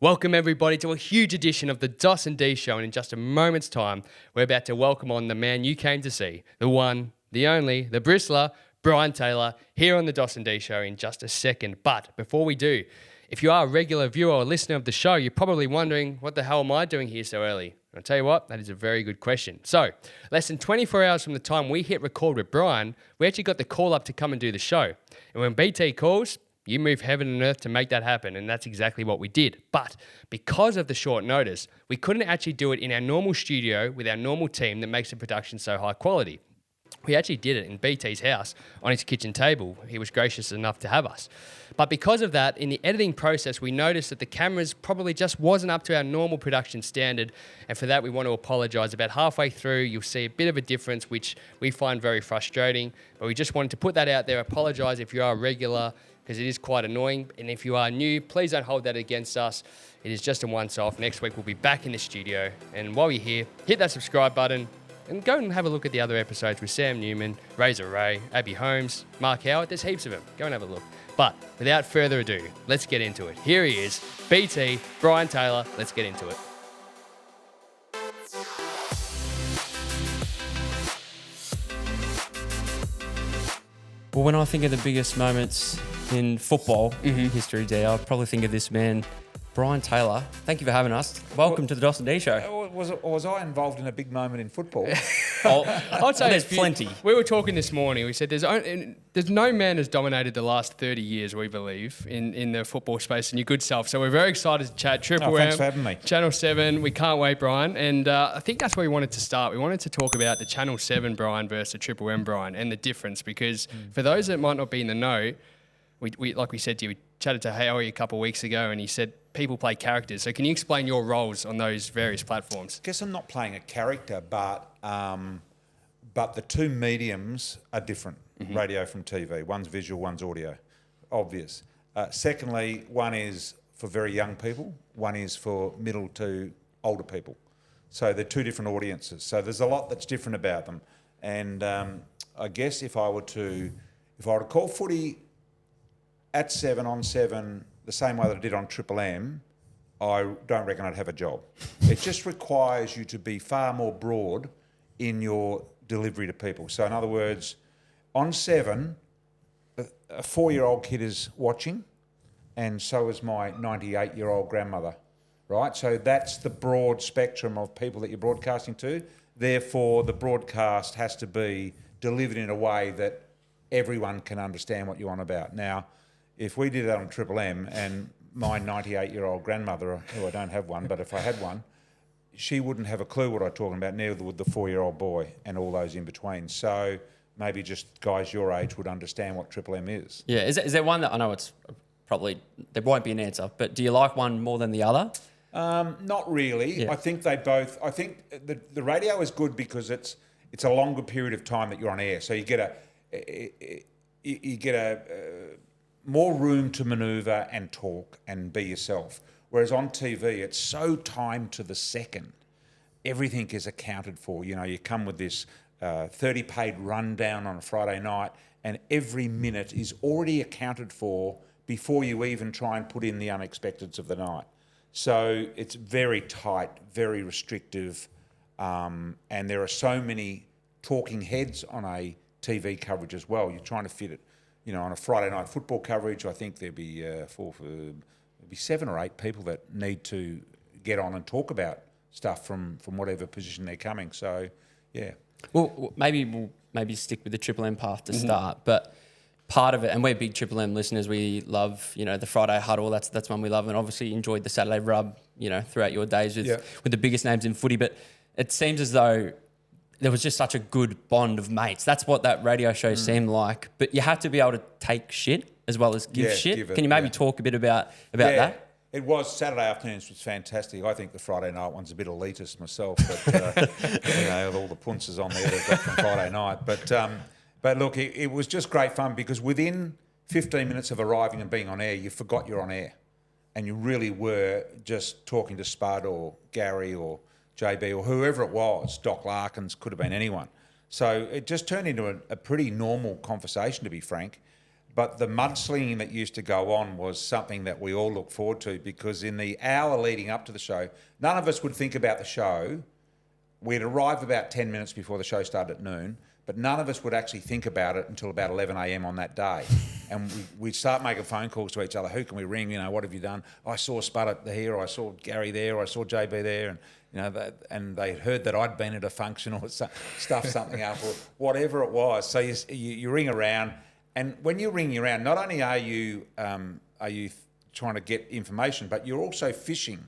Welcome everybody to a huge edition of the dos&d show, and in just a moment's time, we're about to welcome on the man you came to see, the one, the only, the bristler, Brian Taylor, here on the dos&d show in just a second. But before we do, if you are a regular viewer or listener of the show, you're probably wondering, what the hell am I doing here so early? I'll tell you what, that is a very good question. So, less than 24 hours from the time we hit record with Brian, we actually got the call up to come and do the show. And when BT calls, you move heaven and earth to make that happen, and that's exactly what we did. But because of the short notice, we couldn't actually do it in our normal studio with our normal team that makes the production so high quality. We actually did it in BT's house on his kitchen table. He was gracious enough to have us. But because of that, in the editing process, we noticed that the cameras probably just wasn't up to our normal production standard. And for that, we want to apologise. About halfway through, you'll see a bit of a difference, which we find very frustrating. But we just wanted to put that out there. Apologise if you are a regular, because it is quite annoying. And if you are new, please don't hold that against us. It is just a once-off. Next week, we'll be back in the studio. And while you're here, hit that subscribe button. And go and have a look at the other episodes with Sam Newman, Razor Ray, Abby Holmes, Mark Howard. There's heaps of them. Go and have a look. But without further ado, let's get into it. Here he is, BT, Brian Taylor. Let's get into it. Well, when I think of the biggest moments in football history, D, I probably think of this man, Brian Taylor. Thank you for having us. Welcome to the dos&d show. Was I involved in a big moment in football? I'd say there's plenty. We were talking this morning. We said there's no man has dominated the last 30 years, we believe, in the football space, and your good self. So we're very excited to chat. Triple M, thanks for having me. Channel 7. We can't wait, Brian. And I think that's where we wanted to start. We wanted to talk about the Channel 7 Brian versus the Triple M Brian and the difference, because for those that might not be in the know, we like we said to you, we chatted to Howie a couple of weeks ago, and he said people play characters. So can you explain your roles on those various platforms? I guess I'm not playing a character, but the two mediums are different. Radio from TV. One's visual, one's audio. Obvious. Secondly, one is for very young people. One is for middle to older people. So they're two different audiences. So there's a lot that's different about them. And I guess if I were to call footy at 7 on 7 the same way that I did on Triple M, I don't reckon I'd have a job. It just requires you to be far more broad in your delivery to people. So in other words, on 7, a 4-year-old kid is watching, and so is my 98-year-old grandmother, right? So that's the broad spectrum of people that you're broadcasting to. Therefore, the broadcast has to be delivered in a way that everyone can understand what you're on about. Now, if we did that on Triple M and my 98-year-old grandmother, who I don't have one, but if I had one, she wouldn't have a clue what I'm talking about, neither would the 4-year-old boy and all those in between. So maybe just guys your age would understand what Triple M is. Yeah, is there one that, I know it's probably, there won't be an answer, but do you like one more than the other? Not really. Yeah. I think the radio is good because it's a longer period of time that you're on air. So you get a more room to manoeuvre and talk and be yourself. Whereas on TV, it's so timed to the second. Everything is accounted for. You know, you come with this 30-page rundown on a Friday night, and every minute is already accounted for before you even try and put in the unexpecteds of the night. So it's very tight, very restrictive, and there are so many talking heads on a TV coverage as well. You're trying to fit it. You know, on a Friday night football coverage, I think there'd be 7 or 8 people that need to get on and talk about stuff from whatever position they're coming. So, yeah. Well, maybe we'll stick with the Triple M path to start, but part of it, and we're big Triple M listeners, we love, the Friday Huddle. That's one we love, and obviously enjoyed the Saturday Rub, throughout your days with the biggest names in footy. But it seems as though there was just such a good bond of mates. That's what that radio show seemed like. But you have to be able to take shit as well as give shit. Can you maybe talk a bit about that? It was. Saturday afternoons was fantastic. I think the Friday night one's a bit elitist myself, but with all the punces on there they've got from Friday night. But look, it was just great fun because within 15 minutes of arriving and being on air, you forgot you're on air, and you really were just talking to Spud or Gary or JB or whoever it was. Doc Larkins, could have been anyone. So it just turned into a pretty normal conversation, to be frank. But the mudslinging that used to go on was something that we all look forward to, because in the hour leading up to the show, none of us would think about the show. We'd arrive about 10 minutes before the show started at noon, but none of us would actually think about it until about 11 a.m. on that day. And we'd start making phone calls to each other. Who can we ring? What have you done? I saw Spud here, or I saw Gary there, or I saw JB there. And, and they heard that I'd been at a function or stuffed something up or whatever it was. So you ring around. And when you're ringing around, not only are you trying to get information, but you're also fishing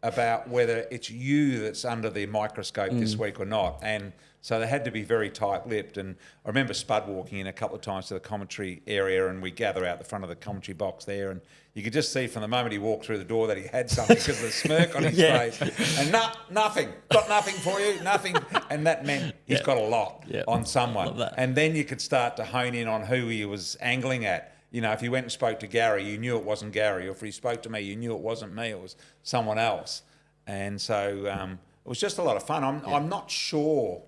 about whether it's you that's under the microscope this week or not. And so they had to be very tight-lipped. And I remember Spud walking in a couple of times to the commentary area, and we gather out the front of the commentary box there, and you could just see from the moment he walked through the door that he had something because of the smirk on his face. And nothing. Got nothing for you, nothing. And that meant he's got a lot on someone. And then you could start to hone in on who he was angling at. If you went and spoke to Gary, you knew it wasn't Gary. Or if he spoke to me, you knew it wasn't me. It was someone else. And so it was just a lot of fun. I'm not sure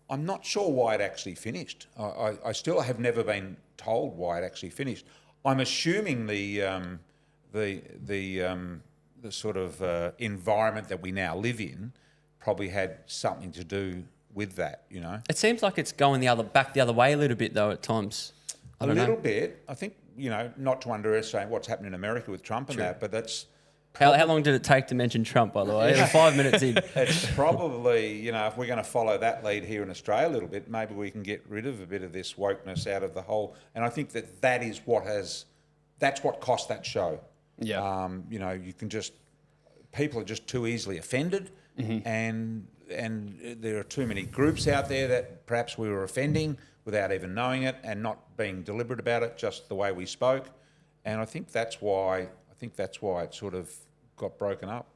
why it actually finished. I still have never been told why it actually finished. I'm assuming the sort of environment that we now live in probably had something to do with that. It seems like it's going the other way a little bit though at times. A little bit. I think not to underestimate what's happening in America with Trump and that, but that's. How long did it take to mention Trump, by the way? 5 minutes in. It's probably, if we're going to follow that lead here in Australia a little bit, maybe we can get rid of a bit of this wokeness out of the whole. And I think that's what cost that show. Yeah. You can people are just too easily offended, and there are too many groups out there that perhaps we were offending without even knowing it and not being deliberate about it, just the way we spoke. And I think that's why it sort of got broken up.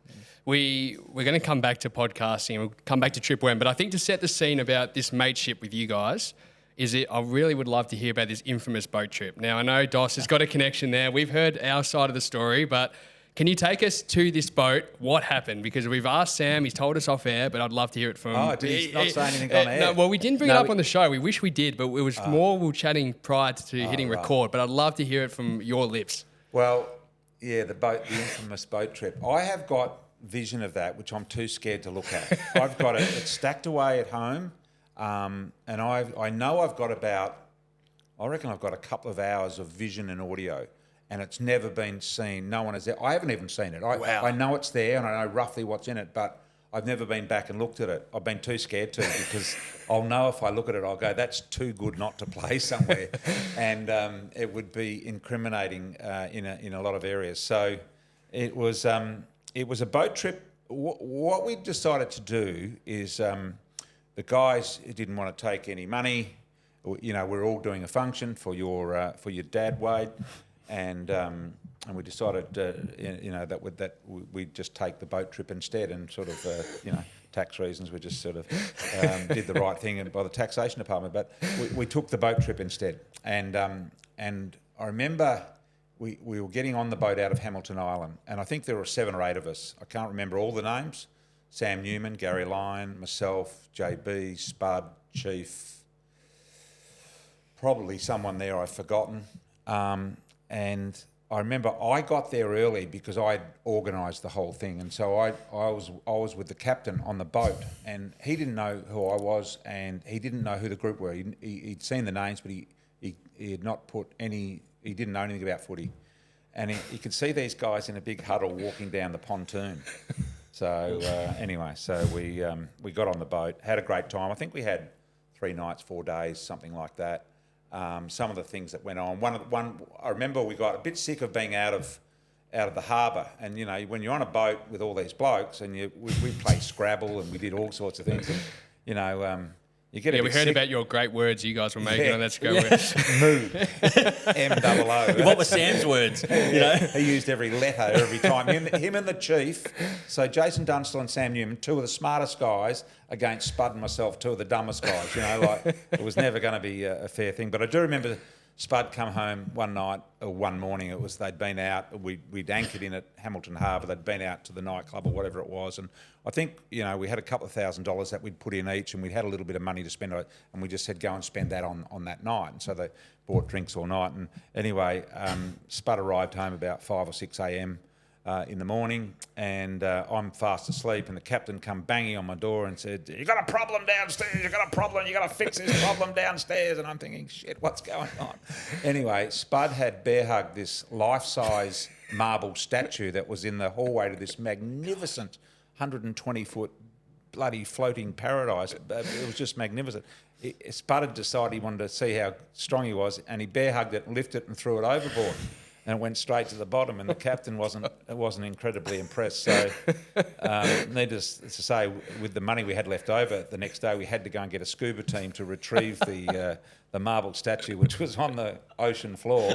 We're going to come back to podcasting and we'll come back to Triple M, but I think to set the scene about this mateship with you guys, I really would love to hear about this infamous boat trip. Now, I know Dos has got a connection there. We've heard our side of the story, but can you take us to this boat? What happened? Because we've asked Sam, he's told us off air, but I'd love to hear it from... Oh, did he not say anything on air? No, well, we didn't bring it up on the show. We wish we did, but it was more we were chatting prior to hitting record, but I'd love to hear it from your lips. Well... Yeah, the infamous boat trip. I have got vision of that, which I'm too scared to look at. I've got it. It's stacked away at home, and I know I've got I reckon I've got a couple of hours of vision and audio, and it's never been seen. No one has. I haven't even seen it. I know it's there, and I know roughly what's in it, but I've never been back and looked at it. I've been too scared to, because I'll know if I look at it, I'll go, that's too good not to play somewhere. And it would be incriminating in a lot of areas. So it was a boat trip. What we decided to do is the guys didn't want to take any money. We're all doing a function for your dad, Wade. And we decided, that we'd just take the boat trip instead, and sort of, tax reasons, we just sort of did the right thing by the taxation department. But we took the boat trip instead. And I remember we were getting on the boat out of Hamilton Island, and I think there were 7 or 8 of us. I can't remember all the names. Sam Newman, Gary Lyon, myself, JB, Spud, Chief, probably someone there I've forgotten. And I remember I got there early because I'd organised the whole thing, and so I was with the captain on the boat, and he didn't know who I was, and he didn't know who the group were. He'd seen the names, but he had not put any. He didn't know anything about footy, and he could see these guys in a big huddle walking down the pontoon. So anyway, we got on the boat, had a great time. I think we had 3 nights, 4 days, something like that. Some of the things that went on. One, I remember we got a bit sick of being out of the harbour, and when you're on a boat with all these blokes, and we played Scrabble and we did all sorts of things, and you get. Yeah, we heard about your great words you guys were making on that Scrabble. Move, M-O-O. What were Sam's words? He used every letter every time. Him and the chief. So Jason Dunstall and Sam Newman, 2 of the smartest guys, against Spud and myself, 2 of the dumbest guys. It was never going to be a fair thing. But I do remember Spud come home one morning. It was they'd been out. We'd anchored in at Hamilton Harbour. They'd been out to the nightclub or whatever it was, and I think we had a couple of $1,000s that we'd put in each, and we'd had a little bit of money to spend on it, and we just said go and spend that on that night. And so they bought drinks all night. And anyway, Spud arrived home about 5 or 6 a.m. In the morning, and I'm fast asleep, and the captain come banging on my door and said, "You got a problem downstairs, you got a problem, you got to fix this problem downstairs." And I'm thinking, shit, what's going on? Anyway, Spud had bear hugged this life-size marble statue that was in the hallway to this magnificent 120-foot bloody floating paradise. It was just magnificent. Spud had decided he wanted to see how strong he was, and he bear hugged it, lifted it and threw it overboard. And it went straight to the bottom, and the captain wasn't incredibly impressed. So, needless to say, with the money we had left over, the next day we had to go and get a scuba team to retrieve the marble statue, which was on the ocean floor,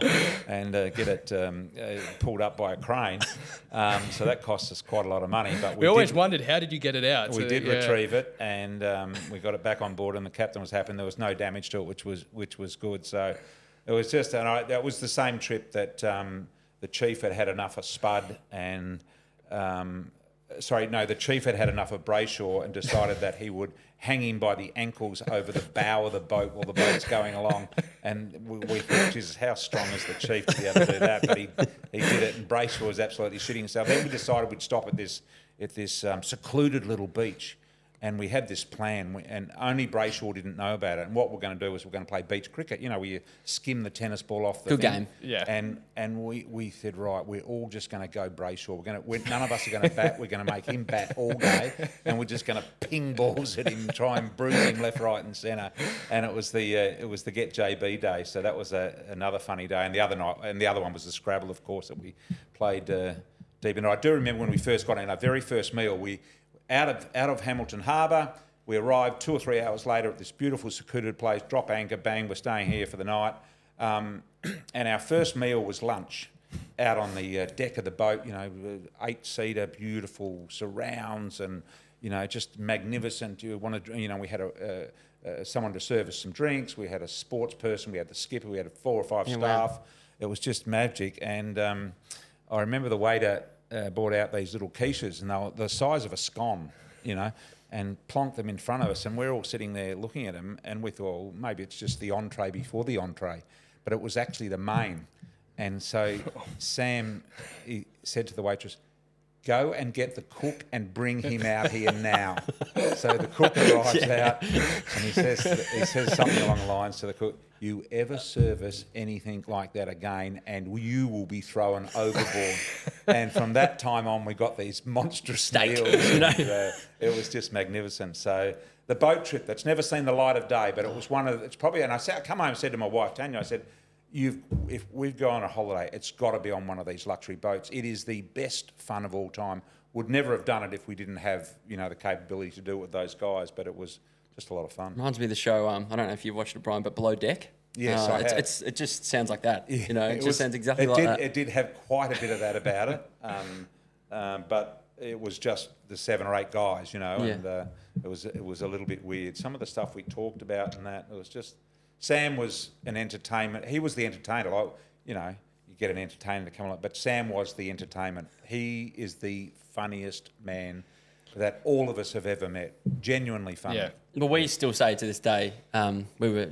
and get it pulled up by a crane. So that cost us quite a lot of money. But we always wondered, how did you get it out? We did retrieve it, and we got it back on board, and the captain was happy. And there was no damage to it, which was good. So. It was just, that was the same trip that the chief had enough of Spud and, the chief had enough of Brayshaw and decided that he would hang him by the ankles over the bow of the boat while the boat's going along. And we thought, Jesus, how strong is the chief to be able to do that? But he did it, and Brayshaw was absolutely shitting himself. Then we decided we'd stop at this secluded little beach. And we had this plan, and only Brayshaw didn't know about it. And what we're going to do is we're going to play beach cricket, where you skim the tennis ball off the Good thing. game. Yeah. And we said, right, we're all just going to go Brayshaw. None of us are going to bat. We're going to make him bat all day, and we're just going to ping balls at him, try and bruise him left, right, and centre. And it was the Get JB day, so that was another funny day. And the other one was the Scrabble, of course, that we played deep. And I do remember when we first got in our very first meal, out of Hamilton Harbour, we arrived 2 or 3 hours later at this beautiful secluded place, drop anchor, bang, we're staying here for the night. And our first meal was lunch out on the deck of the boat, 8-seater, beautiful surrounds and, just magnificent. We had someone to serve us some drinks, we had a sports person, we had the skipper, we had 4 or 5 staff. Wow. It was just magic. And I remember the waiter brought out these little quiches, and they were the size of a scone, and plonked them in front of us, and we're all sitting there looking at them, and we thought, well, maybe it's just the entree before the entree, but it was actually the main. And so Sam said to the waitress, "Go and get the cook and bring him out here now." So the cook arrives out, and he says something along the lines to the cook, "You ever service anything like that again, and you will be thrown overboard." And from that time on, we got these monstrous meals. It was just magnificent. So the boat trip that's never seen the light of day, but it was and I come home and said to my wife Tanya, I said, if we've gone on a holiday, it's got to be on one of these luxury boats. It is the best fun of all time. Would never have done it if we didn't have the capability to do it with those guys, but it was just a lot of fun. Reminds me of the show, I don't know if you've watched it, Brian, but Below Deck. Yes, I have. It just sounds like that. It just sounds exactly like that. It did have quite a bit of that about it, but it was just the 7 or 8 guys, and it was a little bit weird. Some of the stuff we talked about and that, it was just... Sam was an entertainment. He was the entertainer. You get an entertainer to come along, but Sam was the entertainment. He is the funniest man that all of us have ever met. Genuinely funny. Yeah. Well, we still say to this day, we were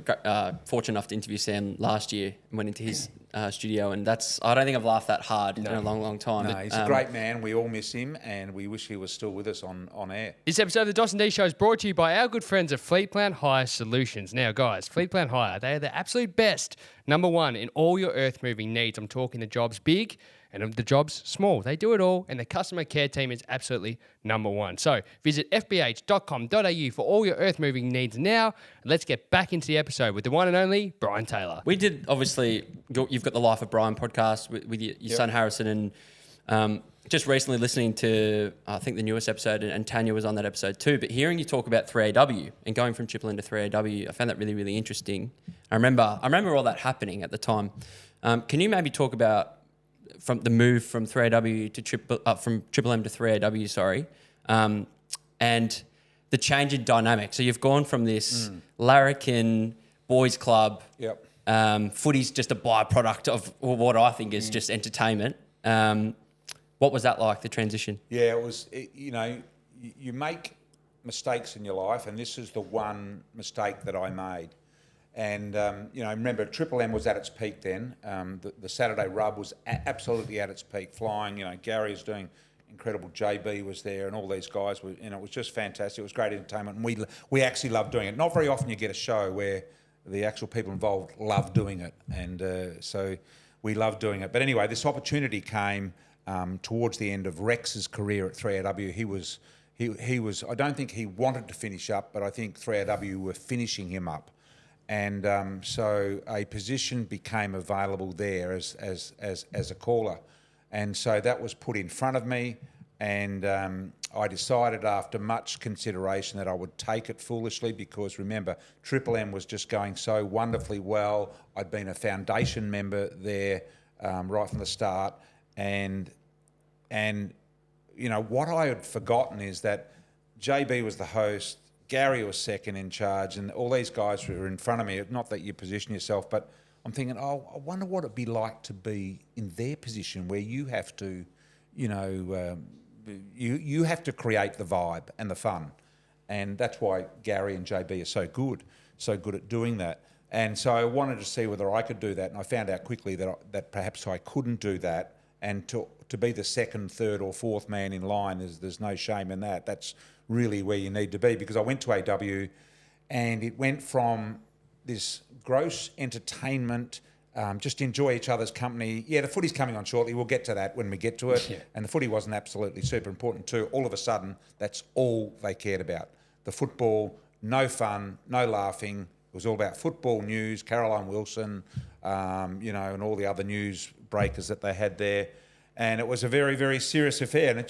fortunate enough to interview Sam last year and went into his studio, and I don't think I've laughed that hard in a long, long time. No, he's a great man. We all miss him, and we wish he was still with us on air. This episode of the dos&d show is brought to you by our good friends at Fleet Plan Hire Solutions. Now, guys, Fleet Plan Hire, they are the absolute best. Number one in all your earth-moving needs. I'm talking the jobs big and the jobs small. They do it all, and the customer care team is absolutely number one. So visit fbh.com.au for all your earth-moving needs now. And let's get back into the episode with the one and only Brian Taylor. We did, obviously, you've got the Life of Brian podcast with your son Harrison, and just recently listening to, I think, the newest episode, and Tanya was on that episode too, but hearing you talk about 3AW and going from Triple M to 3AW, I found that really, really interesting. I remember all that happening at the time. Can you maybe talk about from the move from 3AW to from Triple M to 3AW, sorry, and the change in dynamic? So you've gone from this larrikin boys club Footy's just a byproduct of what I think is just entertainment. What was that like, the transition? Yeah, it was, you make mistakes in your life, and this is the one mistake that I made. And, remember, Triple M was at its peak then. The Saturday Rub was absolutely at its peak, flying. Gary was doing incredible. JB was there, and all these guys were. It was just fantastic. It was great entertainment, and we actually loved doing it. Not very often you get a show where the actual people involved love doing it, and so we loved doing it. But anyway, this opportunity came towards the end of Rex's career at 3AW. He was. I don't think he wanted to finish up, but I think 3AW were finishing him up. And so a position became available there as a caller. And so that was put in front of me, and I decided after much consideration that I would take it foolishly, because remember, Triple M was just going so wonderfully well. I'd been a foundation member there right from the start. And what I had forgotten is that JB was the host, Gary was second in charge, and all these guys were in front of me. Not that you position yourself, but I'm thinking, I wonder what it'd be like to be in their position, where you have to, you have to create the vibe and the fun. And that's why Gary and JB are so good at doing that. And so I wanted to see whether I could do that, and I found out quickly that perhaps I couldn't do that. And to be the second, third or fourth man in line, there's no shame in that. That's really where you need to be, because I went to AW and it went from this gross entertainment, just enjoy each other's company. Yeah, the footy's coming on shortly. We'll get to that when we get to it. Yeah. And the footy wasn't absolutely super important too. All of a sudden, that's all they cared about. The football, no fun, no laughing. It was all about football news, Caroline Wilson, and all the other news breakers that they had there. And it was a very, very serious affair. And it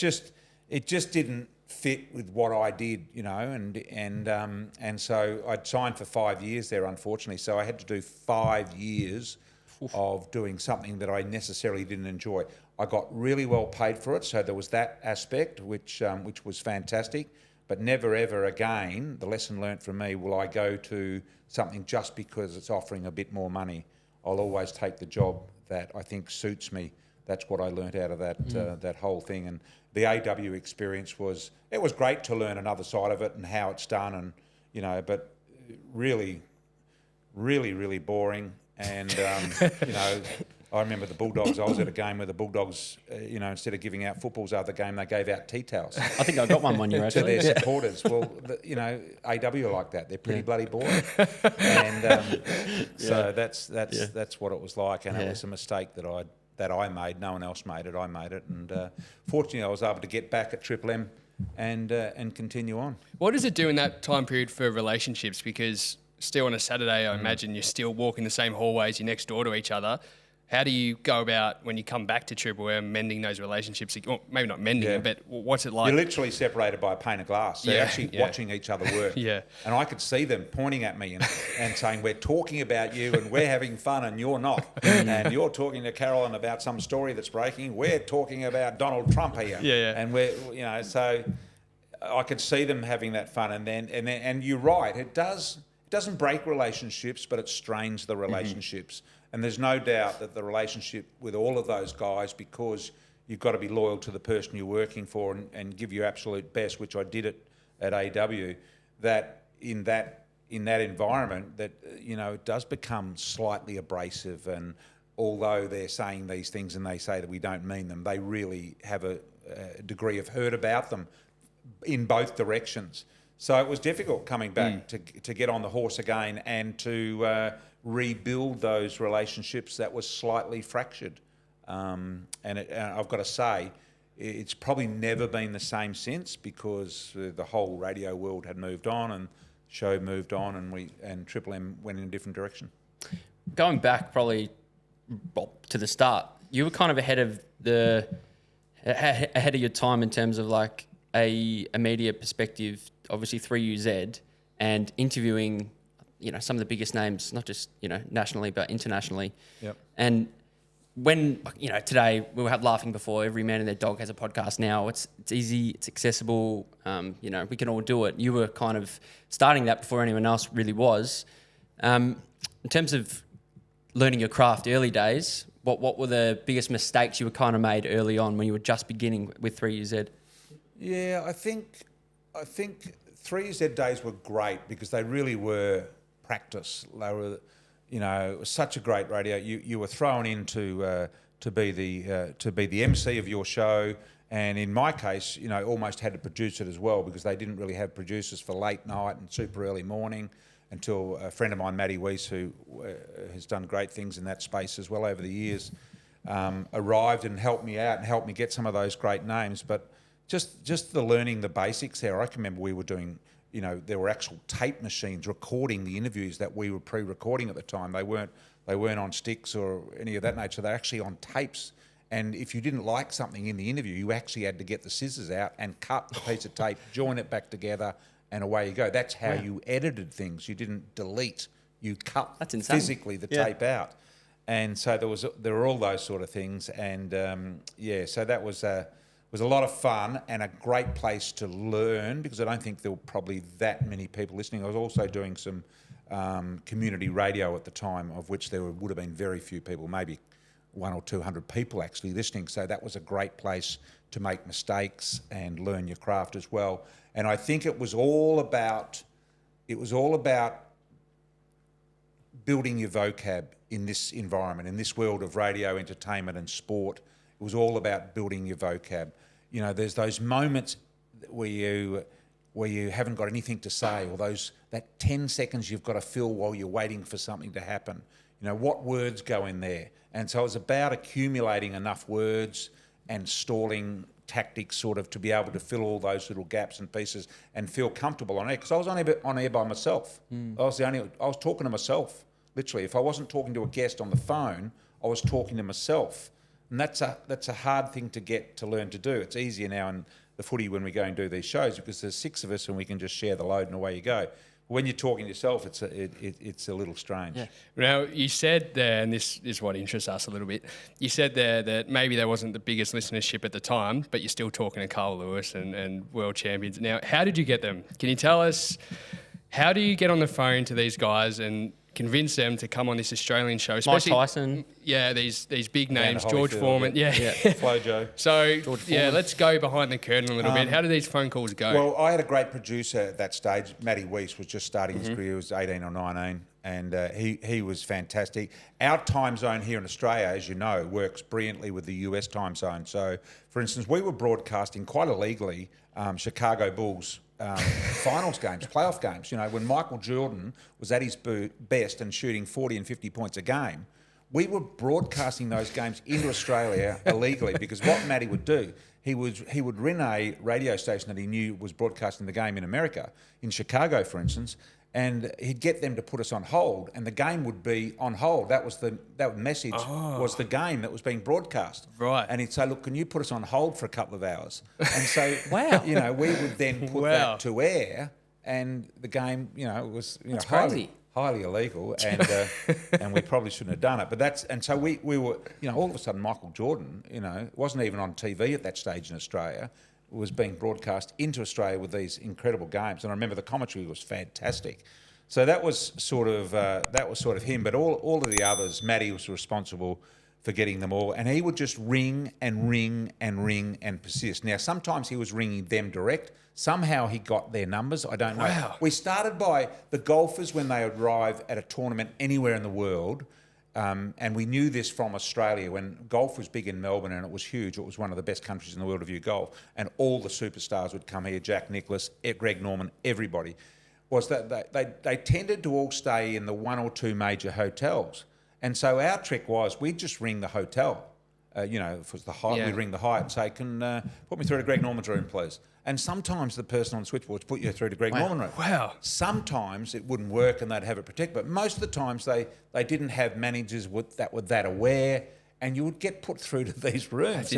just didn't fit with what I did, and so I'd signed for 5 years there, unfortunately. So I had to do 5 years of doing something that I necessarily didn't enjoy. I got really well paid for it, so there was that aspect, which was fantastic. But never ever again, the lesson learnt from me, will I go to something just because it's offering a bit more money. I'll always take the job that I think suits me. That's what I learnt out of that whole thing. And the AW experience was great to learn another side of it and how it's done, and but really, really, really boring. And I remember the Bulldogs. I was at a game where the Bulldogs, instead of giving out footballs after the game, they gave out tea towels. I think I got one year actually. To their supporters. Well, AW are like that. They're pretty bloody boring. And so that's what it was like, and it was a mistake that I made. No one else made it. I made it, and fortunately, I was able to get back at Triple M and continue on. What does it do in that time period for relationships? Because still on a Saturday, I imagine you're still walking the same hallways, you're next door to each other. How do you go about, when you come back to Triple M, mending those relationships? Well, maybe not mending them, but what's it like? You're literally separated by a pane of glass. They're actually watching each other work. Yeah. And I could see them pointing at me and saying, we're talking about you and we're having fun and you're not. And you're talking to Carolyn about some story that's breaking. We're talking about Donald Trump here. Yeah. And we're, so I could see them having that fun. And you're right, it doesn't break relationships, but it strains the relationships. Mm-hmm. And there's no doubt that the relationship with all of those guys, because you've got to be loyal to the person you're working for and give your absolute best, which I did at AW, that in that environment, that it does become slightly abrasive. And although they're saying these things and they say that we don't mean them, they really have a degree of hurt about them in both directions. So it was difficult coming back to get on the horse again and to rebuild those relationships that were slightly fractured. And I've got to say, it's probably never been the same since, because the whole radio world had moved on and show moved on, and Triple M went in a different direction. Going back probably to the start, you were kind of ahead of your time in terms of like a media perspective. Obviously 3UZ, and interviewing, some of the biggest names, not just, nationally, but internationally. Yep. And when, today we were laughing before, every man and their dog has a podcast now. It's easy, it's accessible, we can all do it. You were kind of starting that before anyone else really was. In terms of learning your craft early days, what were the biggest mistakes you were kind of made early on when you were just beginning with 3UZ? Yeah, I think 3Z days were great because they really were practice. They were, you know, it was such a great radio. You were thrown in to be the MC of your show, and in my case, you know, almost had to produce it as well because they didn't really have producers for late night and super early morning until a friend of mine, Matty Weiss, who has done great things in that space as well over the years, arrived and helped me out and helped me get some of those great names. But just the learning the basics there. I can remember we were doing, you know, there were actual tape machines recording the interviews that we were pre-recording at the time. They weren't on sticks or any of that nature. They're actually on tapes. And if you didn't like something in the interview, you actually had to get the scissors out and cut the piece of tape, join it back together, and away you go. That's how you edited things. You didn't delete. You cut physically the tape out. And so there were all those sort of things. And so that was a lot of fun and a great place to learn because I don't think there were probably that many people listening. I was also doing some community radio at the time, of which there would have been very few people, maybe 100 or 200 people actually listening. So that was a great place to make mistakes and learn your craft as well. And I think it was all about building your vocab in this environment, in this world of radio, entertainment and sport. It was all about building your vocab. You know, there's those moments where you haven't got anything to say, or that 10 seconds you've got to fill while you're waiting for something to happen. You know, what words go in there? And so it was about accumulating enough words and stalling tactics sort of to be able to fill all those little gaps and pieces and feel comfortable on air. Because I was on air by myself. I was talking to myself, literally. If I wasn't talking to a guest on the phone, I was talking to myself. And that's a hard thing to get to learn to do. It's easier now in the footy when we go and do these shows because there's 6 of us and we can just share the load and away you go. When you're talking to yourself, it's a little strange. Yeah. Now, you said there, and this is what interests us a little bit, you said there that maybe there wasn't the biggest listenership at the time, but you're still talking to Carl Lewis and world champions. Now, how did you get them? Can you tell us, how do you get on the phone to these guys and convince them to come on this Australian show? Mike Tyson. Yeah, these big names, George Foreman. Yeah. Flojo. So, let's go behind the curtain a little bit. How do these phone calls go? Well, I had a great producer at that stage. Matty Weiss was just starting his career. He was 18 or 19, and he was fantastic. Our time zone here in Australia, as you know, works brilliantly with the US time zone. So, for instance, we were broadcasting quite illegally Chicago Bulls finals games, playoff games. You know, when Michael Jordan was at his best and shooting 40 and 50 points a game, we were broadcasting those games into Australia illegally because what Matty would do, he would ring a radio station that he knew was broadcasting the game in America, in Chicago, for instance, and he'd get them to put us on hold, and the game would be on hold. That message was the game that was being broadcast. Right. And he'd say, "Look, can you put us on hold for a couple of hours?" And so, you know, we would then put that to air, and the game, you know, was highly illegal, and we probably shouldn't have done it. But so we were, you know, all of a sudden Michael Jordan, you know, wasn't even on TV at that stage in Australia. Was being broadcast into Australia with these incredible games, and I remember the commentary was fantastic. So that was sort of him. But all of the others, Matty was responsible for getting them all, and he would just ring and ring and ring and persist. Now sometimes he was ringing them direct. Somehow he got their numbers. I don't know. Wow. We started by the golfers when they arrive at a tournament anywhere in the world. And we knew this from Australia when golf was big in Melbourne and it was huge. It was one of the best countries in the world to view golf. And all the superstars would come here, Jack Nicklaus, Greg Norman, everybody. Was that they tended to all stay in the 1 or 2 major hotels. And so our trick was we'd just ring the hotel. You know, if it was the Hyatt, we'd ring the Hyatt and say, "Can put me through to Greg Norman's room, please." And sometimes the person on the switchboard would put you through to Greg Norman's room. Wow. Sometimes it wouldn't work and they'd have it protected, but most of the times they didn't have managers that were that aware, and you would get put through to these rooms.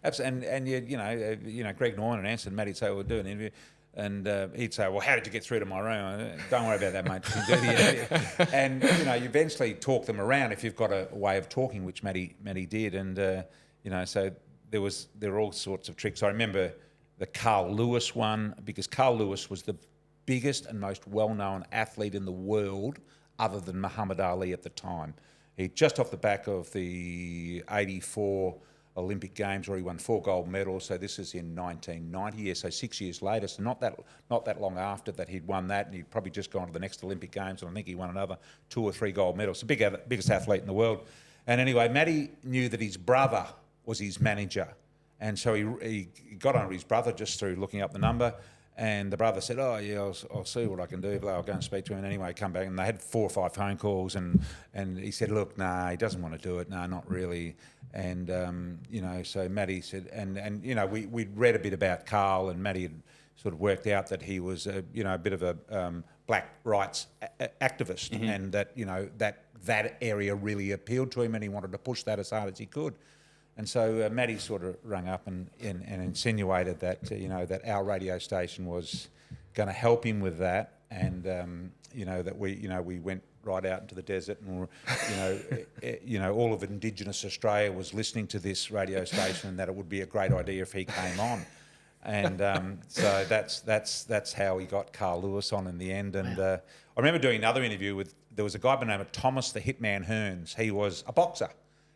That's insane. And you know, Greg Norman and Anson, Matty'd say, "We'll do an interview." And he'd say, "Well, how did you get through to my room?" "Don't worry about that, mate. You can do the interview." And you know, you eventually talk them around if you've got a way of talking, which Matty did. And you know, so there were all sorts of tricks. I remember the Carl Lewis one because Carl Lewis was the biggest and most well-known athlete in the world, other than Muhammad Ali at the time. He just off the back of the '84 Olympic Games where he won 4 gold medals. So this is in 1990, so 6 years later. So not that long after that he'd won that, and he'd probably just gone to the next Olympic Games, and I think he won another 2 or 3 gold medals. The biggest athlete in the world. And anyway, Matty knew that his brother was his manager, and so he got on with his brother just through looking up the number. And the brother said, "Oh yeah, I'll see what I can do. I'll go and speak to him." And anyway, come back, and they had 4 or 5 phone calls, and he said, "Look, nah, he doesn't want to do it. Nah, not really." And so Matty said, and we'd read a bit about Carl, and Matty had sort of worked out that he was a bit of a black rights activist, and that that area really appealed to him, and he wanted to push that as hard as he could. And so Matty sort of rang up and insinuated that that our radio station was going to help him with that, and that we went right out into the desert, and all of Indigenous Australia was listening to this radio station, and that it would be a great idea if he came on. And so that's how he got Carl Lewis on in the end. And I remember doing another interview there was a guy by the name of Thomas the Hitman Hearns. He was a boxer.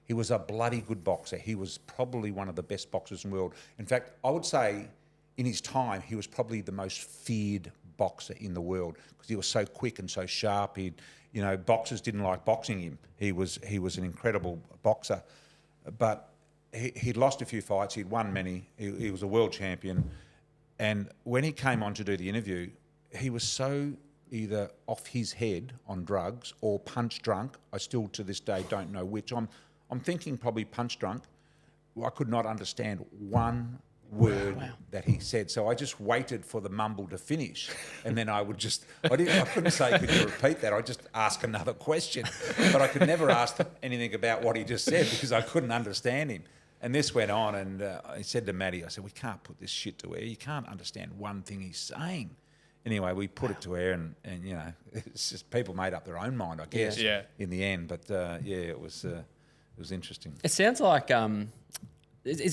He was a bloody good boxer. He was probably one of the best boxers in the world. In fact, I would say in his time, he was probably the most feared boxer in the world because he was so quick and so sharp. Boxers didn't like boxing him. He was an incredible boxer. But he'd lost a few fights. He'd won many. He was a world champion. And when he came on to do the interview, he was so either off his head on drugs or punch drunk. I still to this day don't know which. I'm thinking probably punch drunk. I could not understand one word that he said. So I just waited for the mumble to finish. And then I couldn't say, "Could you repeat that?" I just ask another question. But I could never ask anything about what he just said because I couldn't understand him. And this went on, and I said to Matty, I said, "We can't put this shit to air. You can't understand one thing he's saying." Anyway, we put it to air, and it's just people made up their own mind, I guess, in the end. But it was interesting. It sounds like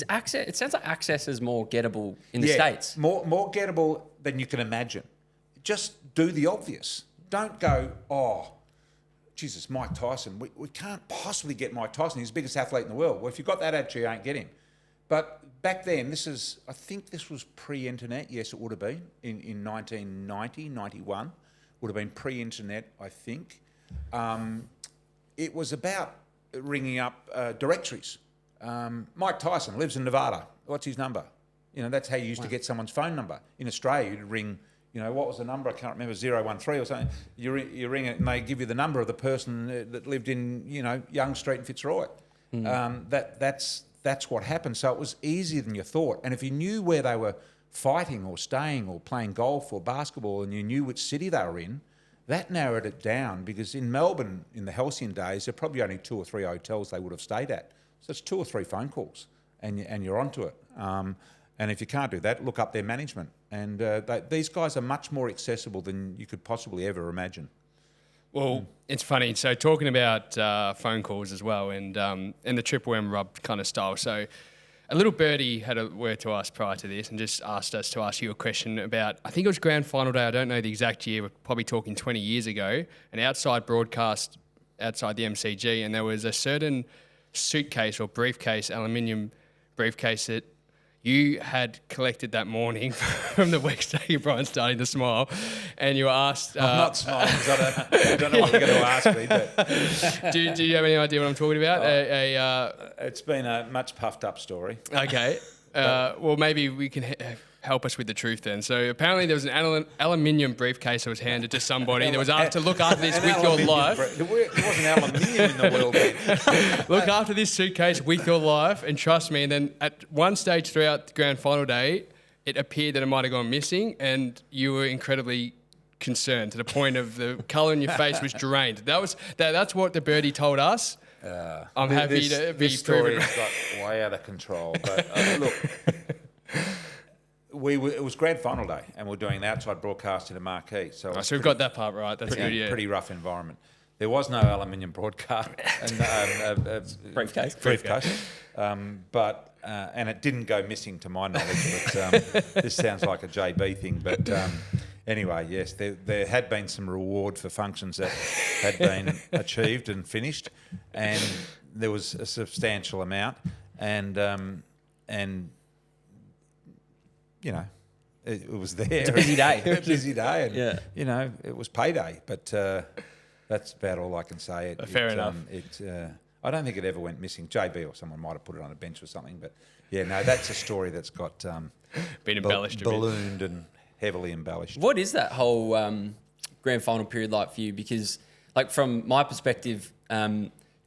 access is more gettable in the States. More gettable than you can imagine. Just do the obvious. Don't go, "Oh, Jesus, Mike Tyson. We can't possibly get Mike Tyson. He's the biggest athlete in the world." Well, if you've got that attitude, you ain't get him. But back then, I think this was pre-internet. Yes, it would have been in 1990, 91. Would have been pre-internet, I think. It was about ringing up directories. Mike Tyson lives in Nevada. What's his number? That's how you used to get someone's phone number. In Australia, you'd ring, what was the number? I can't remember, 013 or something. You ring it and they give you the number of the person that lived in, Young Street in Fitzroy. That's what happened. So it was easier than you thought. And if you knew where they were fighting or staying or playing golf or basketball and you knew which city they were in, that narrowed it down, because in Melbourne, in the halcyon days, there are probably only 2 or 3 hotels they would have stayed at. So it's 2 or 3 phone calls, and you're onto it. And if you can't do that, look up their management. And these guys are much more accessible than you could possibly ever imagine. Well, it's funny. So talking about phone calls as well, and the Triple M rub kind of style. So a little birdie had a word to us prior to this and just asked us to ask you a question about, I think it was grand final day, I don't know the exact year, we're probably talking 20 years ago, an outside broadcast outside the MCG, and there was a certain suitcase or briefcase, aluminium briefcase, that you had collected that morning from the Weekday. Brian's starting to smile, and you were asked... I'm not smiling because I don't know what you're going to ask me, but... do you have any idea what I'm talking about? It's been a much puffed up story. Okay. Well, maybe we can help us with the truth then. So apparently there was an aluminium briefcase that was handed to somebody that was asked to look after this with your life. There wasn't aluminium in the world then. Look after this suitcase with your life, and trust me. And then at one stage throughout the grand final day, it appeared that it might have gone missing, and you were incredibly concerned to the point of the colour in your face was drained. That's what the birdie told us. I'm happy to be this story proven. has got way out of control. But look, it was grand final day, and we're doing the outside broadcast in a marquee. So we've got that part right. That's good. Yeah. Pretty rough environment. There was no aluminium broadcast Briefcase. But it didn't go missing to my knowledge. But this sounds like a JB thing. But Anyway, yes, there had been some reward for functions that had been achieved and finished, and there was a substantial amount, and you know, it was there. It's a busy day. It was a busy day, and Yeah. you know, it was payday. But that's about all I can say. Fair enough. I don't think it ever went missing. JB or someone might have put it on a bench or something, but yeah, no, that's a story that's got Been embellished a bit. ballooned and heavily embellished. What is that whole grand final period like for you? Because, like, from my perspective,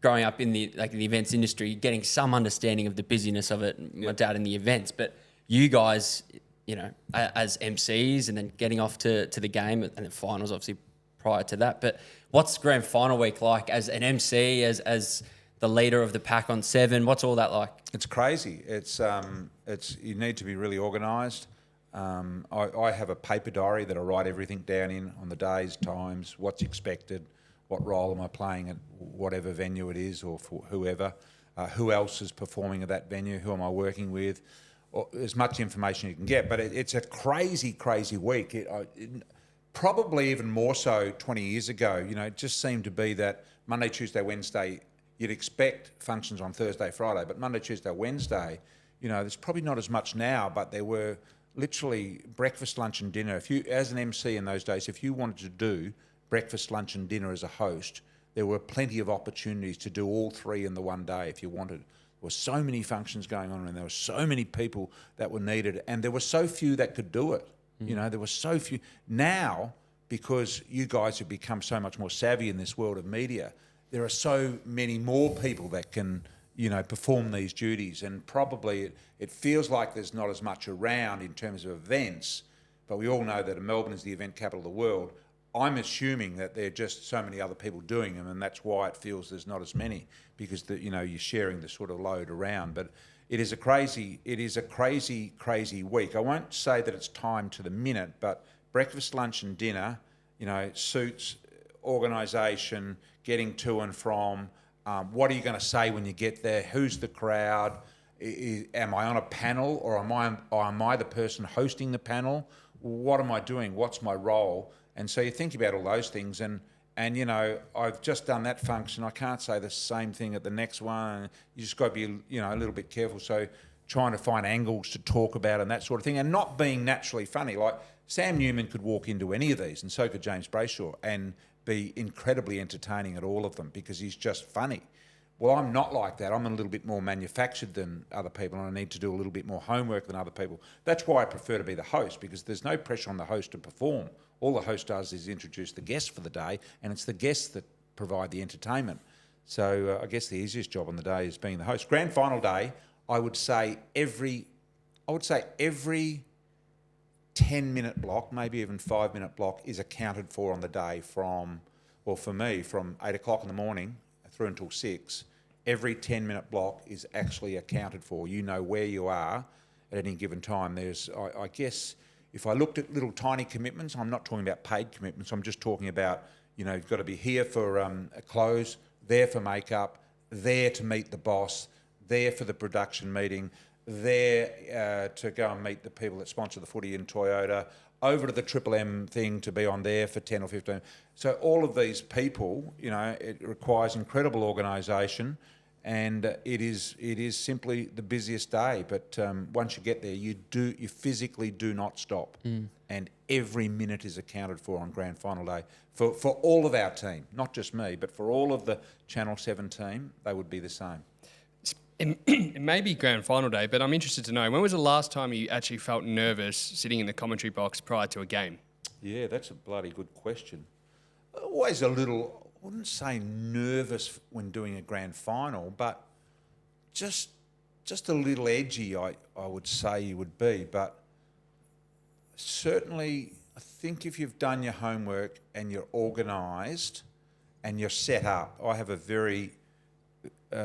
growing up in the events industry, getting some understanding of the busyness of it. My dad in the events, but you guys, you know, as MCs, and then getting off to the game and the finals, obviously prior to that. But what's grand final week like as an MC, as the leader of the pack on 7? What's all that like? It's crazy. It's you need to be really organised. I have a paper diary that I write everything down in on the days, times, what's expected, what role am I playing at whatever venue it is, or for whoever, who else is performing at that venue, who am I working with, or as much information you can get. But it's a crazy, crazy week. Probably even more so 20 years ago. You know, it just seemed to be that Monday, Tuesday, Wednesday, you'd expect functions on Thursday, Friday, but Monday, Tuesday, Wednesday, you know, there's probably not as much now, but there were literally breakfast, lunch and dinner. If you, as an MC in those days, if you wanted to do breakfast, lunch and dinner as a host, there were plenty of opportunities to do all three in the one day if you wanted. There were so many functions going on, and there were so many people that were needed, and there were so few that could do it. You know, there were so few. Now, because you guys have become so much more savvy in this world of media, there are so many more people that can, you know, perform these duties, and probably it feels like there's not as much around in terms of events, but we all know that Melbourne is the event capital of the world. I'm assuming that there are just so many other people doing them, and that's why it feels there's not as many, because you know, you're sharing the sort of load around. But it is a crazy week. I won't say that it's timed to the minute, but breakfast, lunch and dinner, you know, suits, organisation, getting to and from, what are you going to say when you get there? Who's the crowd? Am I on a panel, or am I the person hosting the panel? What am I doing? What's my role? And so you think about all those things, and you know, I've just done that function. I can't say the same thing at the next one. You just got to be, you know, a little bit careful. So trying to find angles to talk about and that sort of thing, and not being naturally funny. Like Sam Newman could walk into any of these, and so could James Brayshaw, and be incredibly entertaining at all of them because he's just funny. Well, I'm not like that. I'm a little bit more manufactured than other people, and I need to do a little bit more homework than other people. That's why I prefer to be the host, because there's no pressure on the host to perform. All the host does is introduce the guests for the day, and it's the guests that provide the entertainment. So I guess the easiest job on the day is being the host. Grand final day, I would say every 10-minute block, maybe even 5-minute block, is accounted for on the day from 8 o'clock in the morning through until 6. Every 10-minute block is actually accounted for. You know where you are at any given time. There's, I guess, if I looked at little tiny commitments, I'm not talking about paid commitments, I'm just talking about, you know, you've got to be here for clothes, there for makeup, there to meet the boss, there for the production meeting, there to go and meet the people that sponsor the footy in Toyota, over to the Triple M thing to be on there for 10 or 15. So all of these people, you know, it requires incredible organisation, and it is simply the busiest day. But once you get there, you physically do not stop, and every minute is accounted for on grand final day for all of our team, not just me, but for all of the Channel 7 team, they would be the same. It may be grand final day, but I'm interested to know, when was the last time you actually felt nervous sitting in the commentary box prior to a game? Yeah, that's a bloody good question. Always a little, I wouldn't say nervous when doing a grand final, but just a little edgy, I would say you would be. But certainly, I think if you've done your homework and you're organised and you're set up, I have a very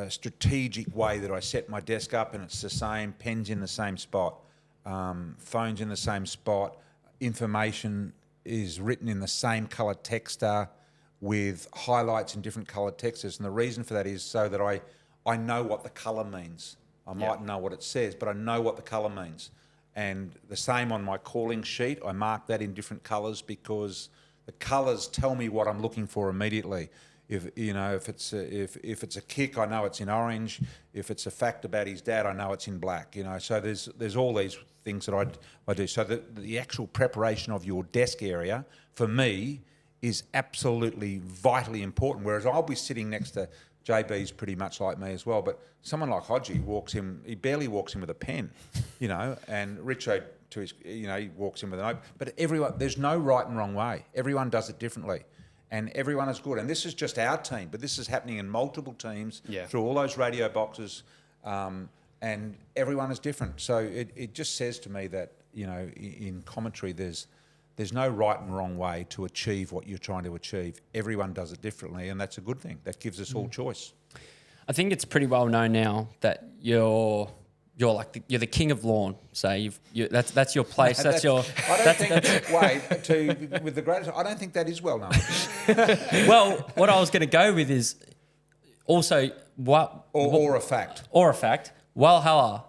strategic way that I set my desk up, and it's the same, pens in the same spot, phones in the same spot, information is written in the same coloured texter with highlights in different coloured textures, and the reason for that is so that I know what the colour means. I might know what it says, but I know what the colour means. And the same on my calling sheet. I mark that in different colours because the colours tell me what I'm looking for immediately. If it's a kick, I know it's in orange. If it's a fact about his dad, I know it's in black. So there's all these things that I do. So the actual preparation of your desk area for me is absolutely vitally important. Whereas I'll be sitting next to JB's pretty much like me as well, but someone like Hodgie he barely walks in with a pen, and Richo he walks in with an open. But there's no right and wrong way. Everyone does it differently, and everyone is good. And this is just our team, but this is happening in multiple teams through all those radio boxes, and everyone is different. So it just says to me that in commentary there's no right and wrong way to achieve what you're trying to achieve. Everyone does it differently, and that's a good thing. That gives us all choice. I think it's pretty well known now that you're the king of lawn. So that's your place. No, that's your. With the greatest, I don't think that is well known. Well, what I was going to go with is also or a fact. Or a fact. Walhalla,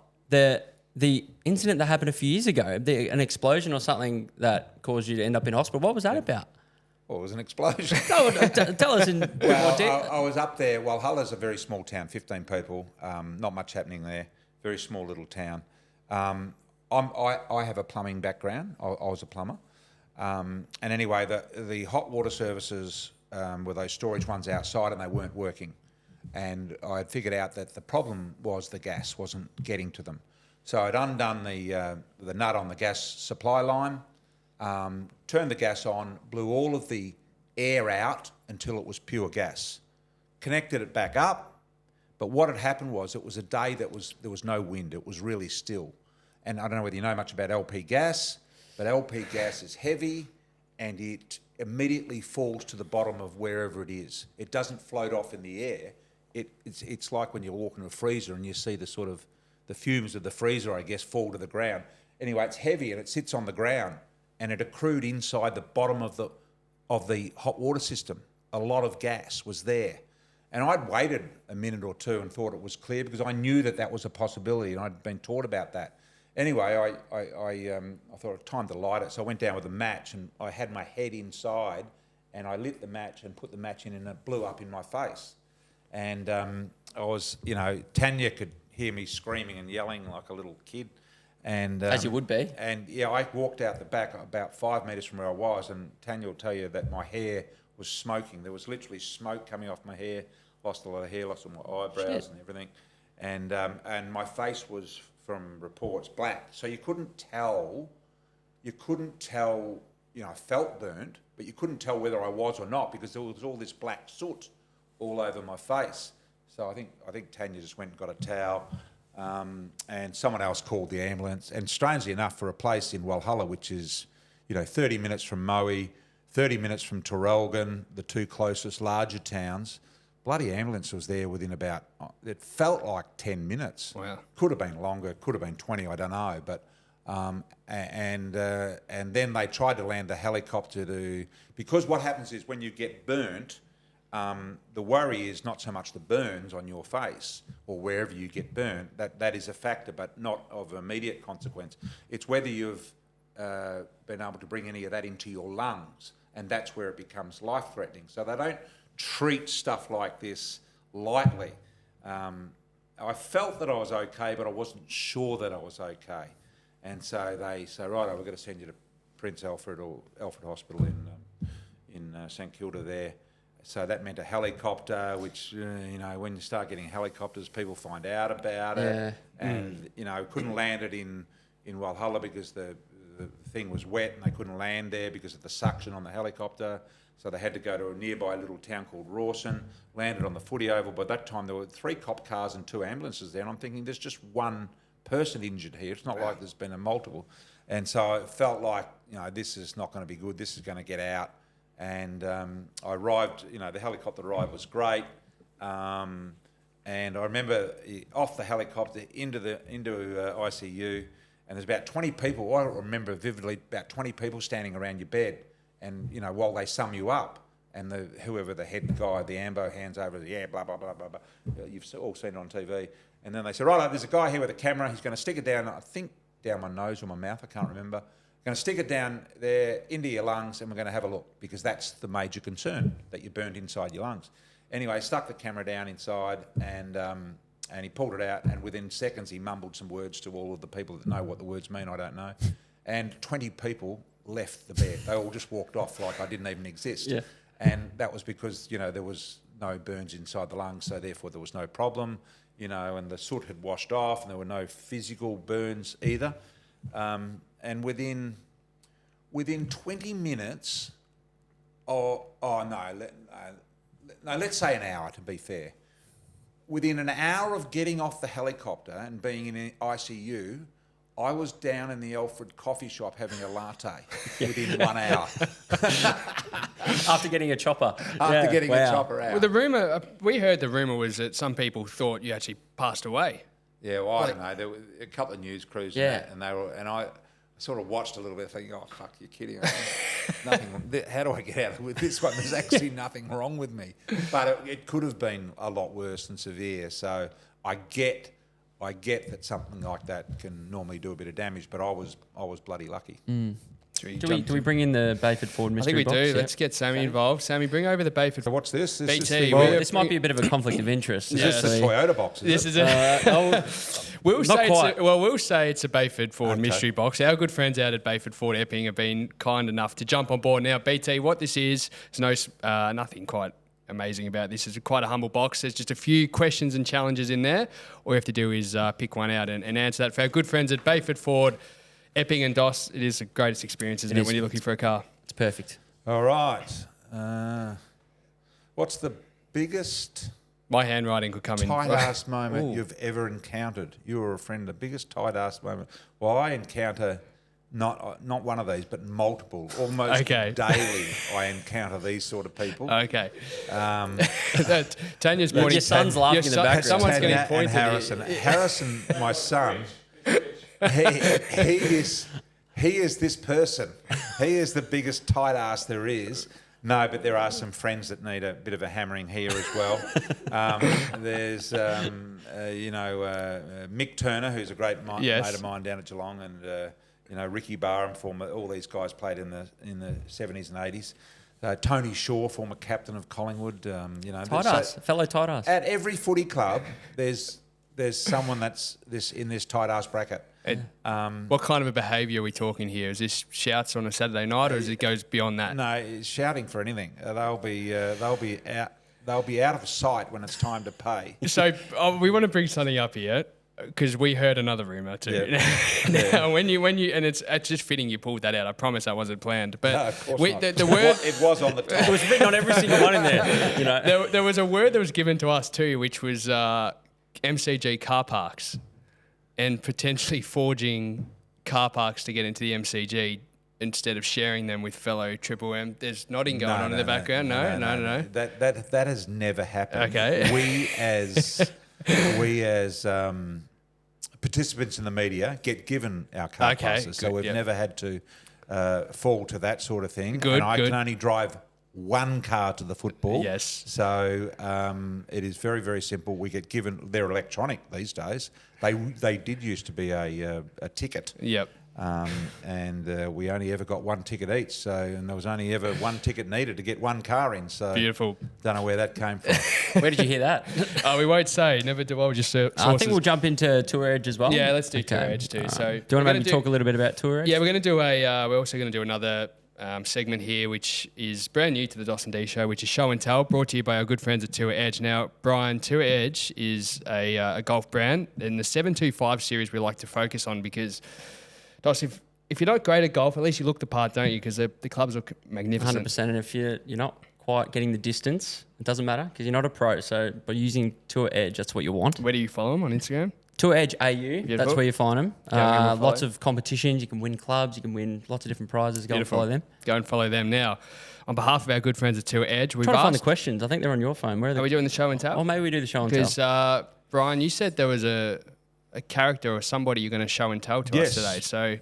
the incident that happened a few years ago, an explosion or something that caused you to end up in hospital. What was that about? Well, it was an explosion. No, tell us in more detail. I was up there. Walhalla's a very small town, 15 people, not much happening there. Very small little town. I have a plumbing background. I was a plumber. And anyway, the hot water services were those storage ones outside, and they weren't working. And I had figured out that the problem was the gas wasn't getting to them. So I'd undone the nut on the gas supply line, turned the gas on, blew all of the air out until it was pure gas, connected it back up. But what had happened was it was a day there was no wind. It was really still. And I don't know whether you know much about LP gas, but LP gas is heavy and it immediately falls to the bottom of wherever it is. It doesn't float off in the air. It's like when you walk in a freezer and you see the fumes of the freezer, I guess, fall to the ground. Anyway, it's heavy and it sits on the ground, and it accrued inside the bottom of the hot water system. A lot of gas was there. And I'd waited a minute or two and thought it was clear because I knew that was a possibility and I'd been taught about that. Anyway, I thought it was time to light it, so I went down with a match and I had my head inside and I lit the match and put the match in and it blew up in my face. And I was, Tanya could hear me screaming and yelling like a little kid. And as you would be. And I walked out the back about 5 metres from where I was, and Tanya will tell you that my hair was smoking. There was literally smoke coming off my hair, lost a lot of hair, lost all my eyebrows and everything. And my face was, from reports, black. So you couldn't tell, I felt burnt, but you couldn't tell whether I was or not because there was all this black soot all over my face. So I think Tanya just went and got a towel, and someone else called the ambulance. And strangely enough, for a place in Walhalla, which is 30 minutes from Moe, 30 minutes from Traralgon, the two closest larger towns, bloody ambulance was there within about, it felt like 10 minutes. Wow. Could have been longer, could have been 20, I don't know. But and then they tried to land the helicopter because what happens is when you get burnt, the worry is not so much the burns on your face or wherever you get burnt. That is a factor, but not of immediate consequence. It's whether you've been able to bring any of that into your lungs, and that's where it becomes life-threatening. So they don't treat stuff like this lightly. I felt that I was okay, but I wasn't sure that I was okay. And so they say, right, we're going to send you to Prince Alfred or Alfred Hospital in St Kilda there. So that meant a helicopter, which, when you start getting helicopters, people find out about it. And, couldn't land it in Walhalla because the thing was wet and they couldn't land there because of the suction on the helicopter. So they had to go to a nearby little town called Rawson, landed on the footy oval. By that time, there were 3 cop cars and 2 ambulances there. And I'm thinking, there's just one person injured here. It's not like there's been a multiple. And so it felt like, this is not going to be good. This is going to get out. And I arrived, the helicopter ride was great. And I remember off the helicopter into ICU, and there's about 20 people. I remember vividly about 20 people standing around your bed. And, while they sum you up, and whoever the head guy, the ambo, hands over, blah, blah, blah, blah, blah. You've all seen it on TV. And then they say, right, there's a guy here with a camera. He's going to stick it down. I think down my nose or my mouth, I can't remember. Going to stick it down there into your lungs, and we're going to have a look, because that's the major concern, that you're burnt inside your lungs. Anyway, stuck the camera down inside, and he pulled it out, and within seconds he mumbled some words to all of the people that know what the words mean. I don't know. And 20 people left the bed. They all just walked off like I didn't even exist. Yeah. And that was because, there was no burns inside the lungs, so therefore there was no problem, and the soot had washed off, and there were no physical burns either. And within 20 minutes, let's say an hour to be fair. Within an hour of getting off the helicopter and being in ICU, I was down in the Alfred coffee shop having a latte within 1 hour. After getting a chopper. After getting a chopper out. Well, we heard the rumour was that some people thought you actually passed away. Yeah, well, I don't know. There were a couple of news crews and I sort of watched a little bit thinking, oh, fuck, you're kidding. Nothing. How do I get out with this one? There's actually nothing wrong with me. But it could have been a lot worse and severe. So I get that something like that can normally do a bit of damage, but I was bloody lucky. Mm. Do we bring in the Bayford Ford mystery box? I think we do. Yeah. Let's get Sammy involved. Sammy, bring over the Bayford. So what's this? BT. This might be a bit of a conflict of interest. Is this the Toyota box? This is we'll say it's a Bayford Ford mystery box. Our good friends out at Bayford Ford Epping have been kind enough to jump on board. Now, BT, what this is, there's nothing quite amazing about this. It's quite a humble box. There's just a few questions and challenges in there. All you have to do is pick one out and answer that. For our good friends at Bayford Ford Epping and DOS, it is the greatest experience, isn't it, when you're looking for a car? It's perfect. All right. What's the biggest My handwriting could come in. tight-ass moment you've ever encountered? You or a friend, the biggest tight-ass moment. Well, I encounter not one of these, but multiple. Almost daily I encounter these sort of people. Okay. Tanya's pointing. Your son's laughing in the background. Someone's Tanya getting pointed. and Harrison, my son, he is this person. He is the biggest tight ass there is. No, but there are some friends that need a bit of a hammering here as well. There's, Mick Turner, who's a great mate of mine down at Geelong, and Ricky Barham, all these guys played in the 70s and 80s. Tony Shaw, former captain of Collingwood. Fellow tight ass. At every footy club, there's someone that's in this tight ass bracket. What kind of a behaviour are we talking here? Is this shouts on a Saturday night, or it goes beyond that? No, it's shouting for anything. They'll be out of sight when it's time to pay. So we want to bring something up here because we heard another rumour too. Yeah. Now, when you and it's just fitting you pulled that out. I promise that wasn't planned. But no, of course not. The word it was on the top. It was written on every single one in there. There was a word that was given to us too, which was MCG car parks. And potentially forging car parks to get into the MCG instead of sharing them with fellow Triple M. There's nodding going on in the background. No. That has never happened. Okay. We as participants in the media get given our car passes, so we've never had to fall to that sort of thing. And I can only drive one car to the football. Yes. So it is very, very simple. We get given. They're electronic these days. They did used to be a ticket. Yep. And we only ever got one ticket each. And there was only ever one ticket needed to get one car in. So beautiful. Don't know where that came from. Where did you hear that? We won't say. Never divulge your sources. I think we'll jump into Tour Edge as well. Yeah, let's do Tour Edge too. So do you want to maybe talk a little bit about Tour Edge? Yeah, we're going to do we're also going to do another segment here, which is brand new to the dos&d show, which is Show and Tell, brought to you by our good friends at Tour Edge. Now, Brian, Tour Edge is a golf brand, and the 725 series we like to focus on because, Dos, if you're not great at golf, at least you look the part, don't you? Because the clubs look magnificent. 100%, and if you're not quite getting the distance, it doesn't matter because you're not a pro. So by using Tour Edge, that's what you want. Where do you follow them on Instagram? Tour Edge AU, that's where you find them. Lots of competitions. You can win clubs. You can win lots of different prizes. Go and follow them. Go and follow them now. On behalf of our good friends at Tour Edge, we've trying to find the questions. I think they're on your phone. Where are they? Are we doing the Show and Tell? Or maybe we do the Show and Tell. Because, Brian, you said there was a character or somebody you're going to show and tell to us today. So,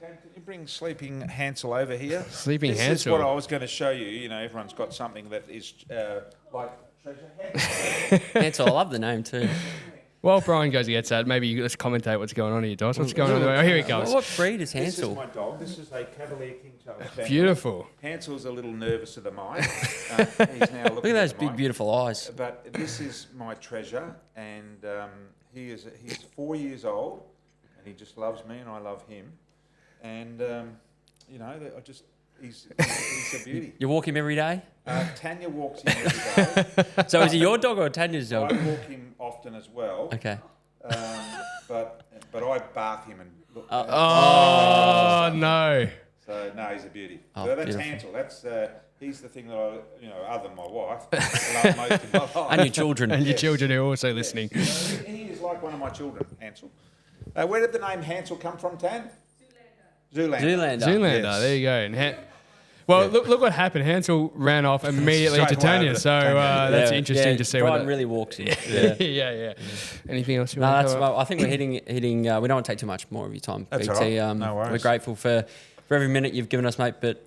can you bring Sleeping Hansel over here? Sleeping Hansel. This is what I was going to show you. You know, everyone's got something that is like treasure. Hansel, I love the name too. While Brian goes and gets that, maybe let's commentate what's going on here, Dos. What's going on? Oh, here he comes. What breed is This is Hansel? my dog. This is a Cavalier King Charles Spaniel. Beautiful. Hansel's a little nervous of the mic. He's now looking Look at those the big, mic. beautiful eyes. But this is my treasure, and he's 4 years old, and he just loves me, and I love him. And he's a beauty. You walk him every day? Tanya walks him every day. So is he your dog or Tanya's dog? I walk him often as well. Okay. But I bath him and look. Oh, no. So no, he's a beauty. Oh, So that's beautiful. Hansel. He's the thing that other than my wife, I love most in my life. And your children. And your Yes. children are also listening. He is like one of my children, Hansel. Where did the name Hansel come from, Tan? Zoolander. Zoolander. Zoolander, there you go. And look what happened. Hansel ran off immediately Straight to away Tanya. over to So Tanya. that's interesting to see. Brian really walks him. Yeah. yeah. Anything else you No, want to that's. cover? Well, I think we're hitting. We don't want to take too much more of your time, That's BT. all right. No worries. We're grateful for every minute you've given us, mate. But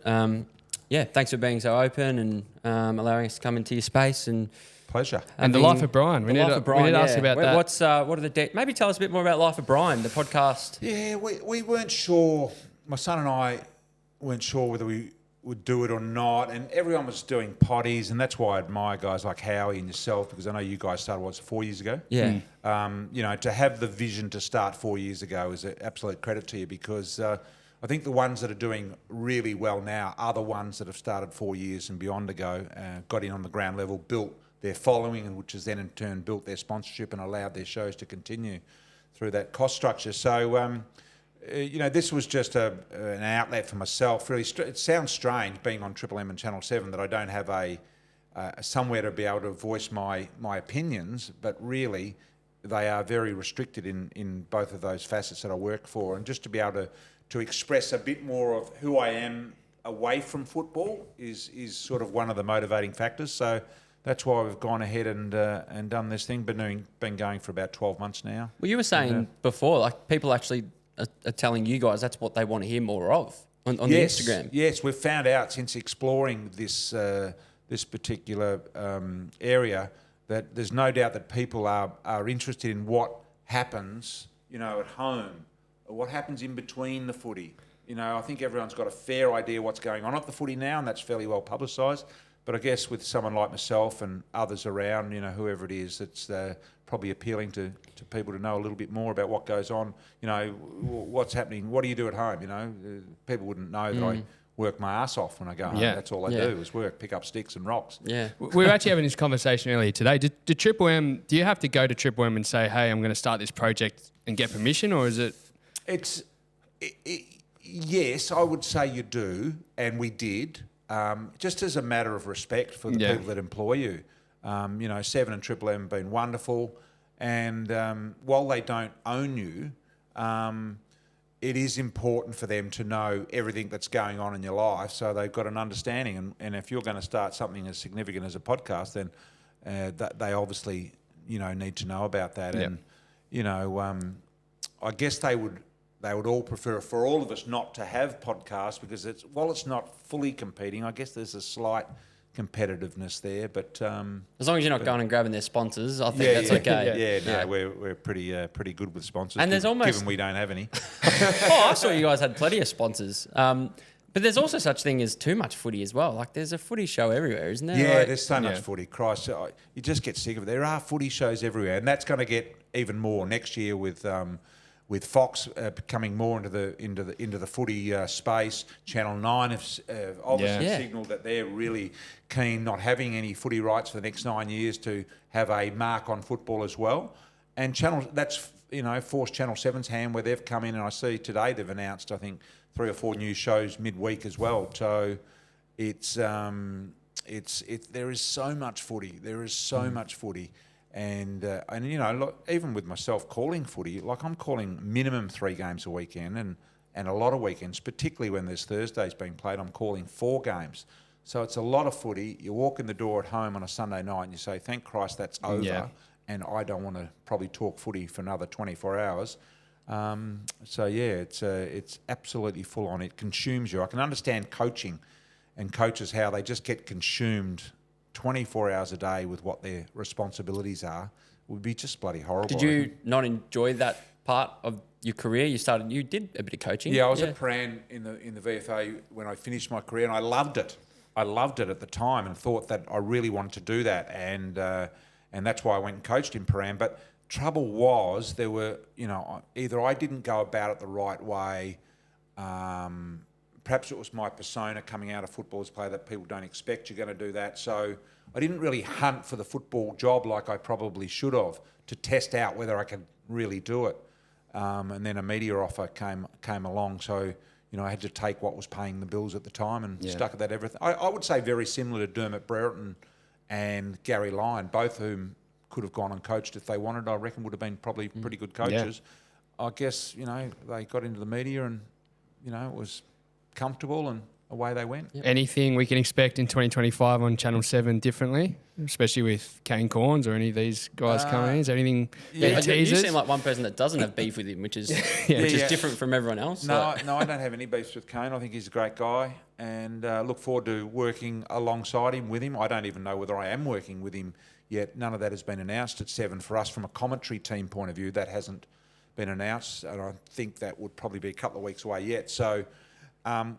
yeah, thanks for being so open and allowing us to come into your space and. Pleasure. And the life of Brian. We need to ask about that. What are the maybe tell us a bit more about Life of Brian, the podcast. Yeah, we weren't sure. My son and I weren't sure whether we would do it or not, and everyone was doing potties, and that's why I admire guys like Howie and yourself, because I know you guys started 4 years ago. Yeah. To have the vision to start 4 years ago is an absolute credit to you, because I think the ones that are doing really well now are the ones that have started 4 years and beyond ago, got in on the ground level, built their following, and which has then in turn built their sponsorship and allowed their shows to continue through that cost structure. So, this was just an outlet for myself. Really, it sounds strange being on Triple M and Channel 7 that I don't have a somewhere to be able to voice my opinions, but really they are very restricted in both of those facets that I work for. And just to be able to express a bit more of who I am away from football is sort of one of the motivating factors. So that's why we've gone ahead and done this thing. Been going for about 12 months now. Well, you were saying before, like people actually are telling you guys that's what they want to hear more of on the Instagram. Yes, we've found out since exploring this particular area that there's no doubt that people are interested in what happens, at home, or what happens in between the footy. I think everyone's got a fair idea what's going on at the footy now, and that's fairly well publicised. But I guess with someone like myself and others around, whoever it is, it's probably appealing to people to know a little bit more about what goes on. What's happening. What do you do at home? People wouldn't know that I work my ass off when I go home. Yeah. That's all I do is work, pick up sticks and rocks. Yeah. We were actually having this conversation earlier today. Did Triple M, do you have to go to Triple M and say, hey, I'm going to start this project and get permission, or is it? Yes, I would say you do, and we did. Just as a matter of respect for the people that employ you. 7 and Triple M have been wonderful, and while they don't own you, it is important for them to know everything that's going on in your life, so they've got an understanding. And if you're going to start something as significant as a podcast, then they obviously need to know about that. Yep. And I guess they would all prefer for all of us not to have podcasts, because while it's not fully competing, I guess there's a slight competitiveness there. But As long as you're not going and grabbing their sponsors, I think that's okay. We're pretty good with sponsors. And there's almost- given we don't have any. I saw you guys had plenty of sponsors. But there's also such thing as too much footy as well. Like there's a footy show everywhere, isn't there? Yeah, Like- there's so much footy. Christ, you just get sick of it. There are footy shows everywhere, and that's going to get even more next year with Fox coming more into the footy space. Channel 9 have obviously signalled that they're really keen, not having any footy rights for the next 9 years, to have a mark on football as well. And that's forced Channel 7's hand, where they've come in, and I see today they've announced, I think, 3 or 4 new shows midweek as well. So it's there is so much footy. There is so much footy. And look, even with myself calling footy, like I'm calling minimum 3 games a weekend, and a lot of weekends, particularly when there's Thursdays being played, I'm calling 4 games. So it's a lot of footy. You walk in the door at home on a Sunday night and you say, thank Christ that's over, and I don't want to probably talk footy for another 24 hours. It's absolutely full on. It consumes you. I can understand coaching and coaches, how they just get consumed 24 hours a day with what their responsibilities are. would be just bloody horrible. Did you not enjoy that part of your career? You did a bit of coaching. Yeah, I was at Foran in the VFA when I finished my career, and I loved it. I loved it at the time and thought that I really wanted to do that, and that's why I went and coached in Foran. But trouble was, there were, either I didn't go about it the right way. Perhaps it was my persona coming out of football as a player that people don't expect you're going to do that. So I didn't really hunt for the football job like I probably should have to test out whether I could really do it. And then a media offer came along, so I had to take what was paying the bills at the time and stuck at that everything. I would say very similar to Dermot Brereton and Gary Lyon, both whom could have gone and coached if they wanted. I reckon would have been probably pretty good coaches. I guess they got into the media and it was comfortable and away they went. Anything we can expect in 2025 on Channel 7 differently, especially with Kane Corns or any of these guys coming in? Is there anything? You teasers? seem like one person that doesn't have beef with him, which is different from everyone else. No, I don't have any beefs with Kane. I think he's a great guy, and look forward to working alongside him, with him. I don't even know whether I am working with him yet. None of that has been announced at 7 for us from a commentary team point of view. That hasn't been announced, and I think that would probably be a couple of weeks away yet. So.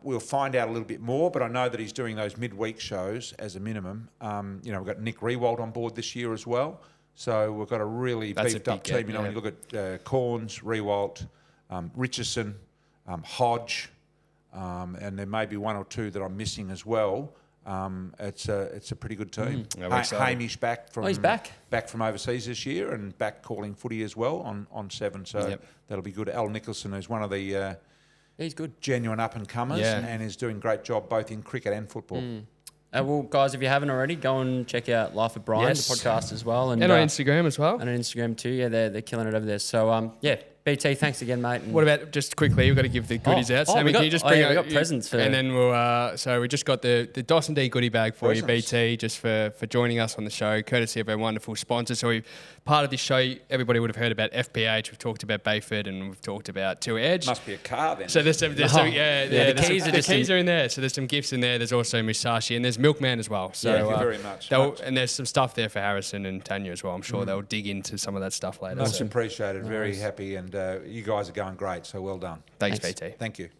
We'll find out a little bit more, but I know that he's doing those midweek shows as a minimum. We've got Nick Riewoldt on board this year as well. So we've got a really beefed up team. When you look at Corns, Riewoldt, Richardson, Hodge, and there may be one or two that I'm missing as well. It's a pretty good team. Hamish back from back from overseas this year and back calling footy as well on 7. So that'll be good. Al Nicholson, who's one of the he's good, genuine up and comers, and is doing a great job both in cricket and football. Well, guys, if you haven't already, go and check out Life of Brian, the podcast as well, and on Instagram as well. And on Instagram too. Yeah, they're killing it over there. So BT, thanks again, mate. And what about just quickly? We've got to give the goodies out. Sammy, can you just bring we got presents for, and then we'll. So we just got the dos&d goodie bag for you, BT, just for joining us on the show, courtesy of our wonderful sponsors. So part of this show, everybody would have heard about FPH. We've talked about Bayford, and we've talked about Two Edge. Must be a car then. So there's the keys are in there. So there's some gifts in there. There's also Musashi, and there's Milkman as well. So thank you very much. And there's some stuff there for Harrison and Tanya as well. I'm sure they'll dig into some of that stuff later. Much appreciated. Very happy, and you guys are going great. So well done. Thanks, BT. Thank you.